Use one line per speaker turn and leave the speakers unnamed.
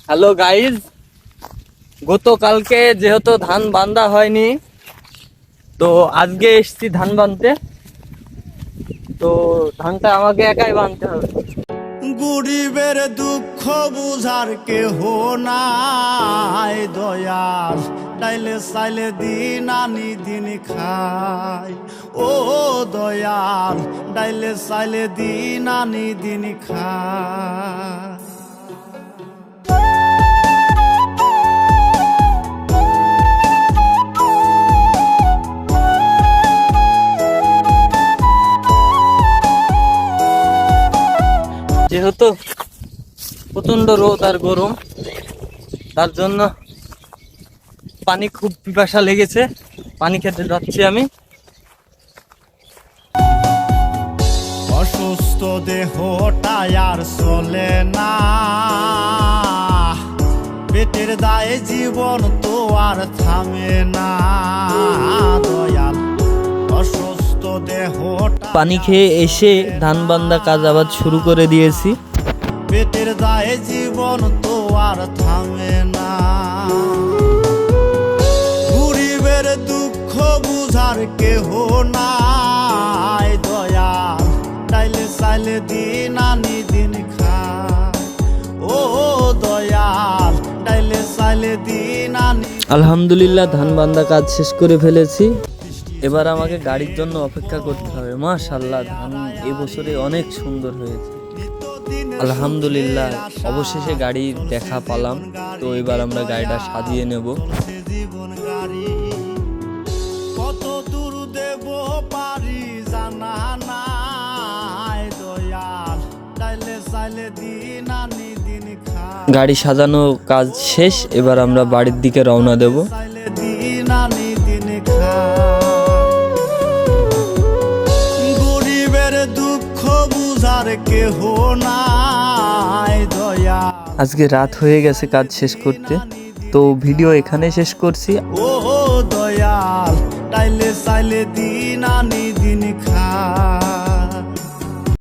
Hello guys, গতকালকে যেহেতু ধান বান্ধা হয়নি, তো আজকে এসছি ধান বাঁধতে। তো ধানটা আমাকে একাই বাঁধতে হবে।
গরিবের দুঃখ বুঝার কেহ নাই দয়াল, ডাইলে চাইলে দিন আনি দিন খাই। ও দয়াল, ডাইলে চাইলে দিন আনি দিন খাই।
যেহেতু প্রচন্ড রোদ আর গরম, তার জন্য পানি খুব পিপাসা লেগেছে, পানি খেতে যাচ্ছি আমি।
অসুস্থ দেহটা আর চলে না, পেটের দায়ে জীবন তো আর থামে না দয়াল। অসুস্থ দেহটা
পানি খেয়ে এসে ধান বান্ধা কাজ আবার শুরু করে দিয়েছি।
পেটের দায়ে জীবন তো আর থামে না। গরিবের দুঃখ বুঝার কেহ নাই দয়াল, ডাইলে চাইলে দিন আনি দিন খাই। ও দয়াল, ডাইলে চাইলে দিন আনি।
আলহামদুলিল্লাহ, ধান বান্ধা কাজ শেষ করে ফেলেছি। এবার আমাকে গাড়ির জন্য অপেক্ষা করতে হবে। মাশাআল্লাহ, ধান এবছরে অনেক সুন্দর হয়েছে। আলহামদুলিল্লাহ, অবশেষে গাড়ি দেখা পালাম। তো এবার আমরা গাড়িটা সাজিয়ে নেব।
জীবন গাড়ি কত দূর দেব পারি জানা নাই দয়াল, ডাইলে চাইলে দিন আনি দিন খাই।
গাড়ি সাজানো কাজ শেষ, এবার আমরা বাড়ির দিকে রওনা দেব।
চাইলে দিন আনি দিন খাই। গরিবের দুঃখ বুঝার কেহ নাই দয়াল।
আজকে রাত হয়ে গেছে কাজ শেষ করতে, তো ভিডিও এখানে শেষ করছি।
ও দয়াল, ডাইলে চাইলে দিন আনি দিন খাই।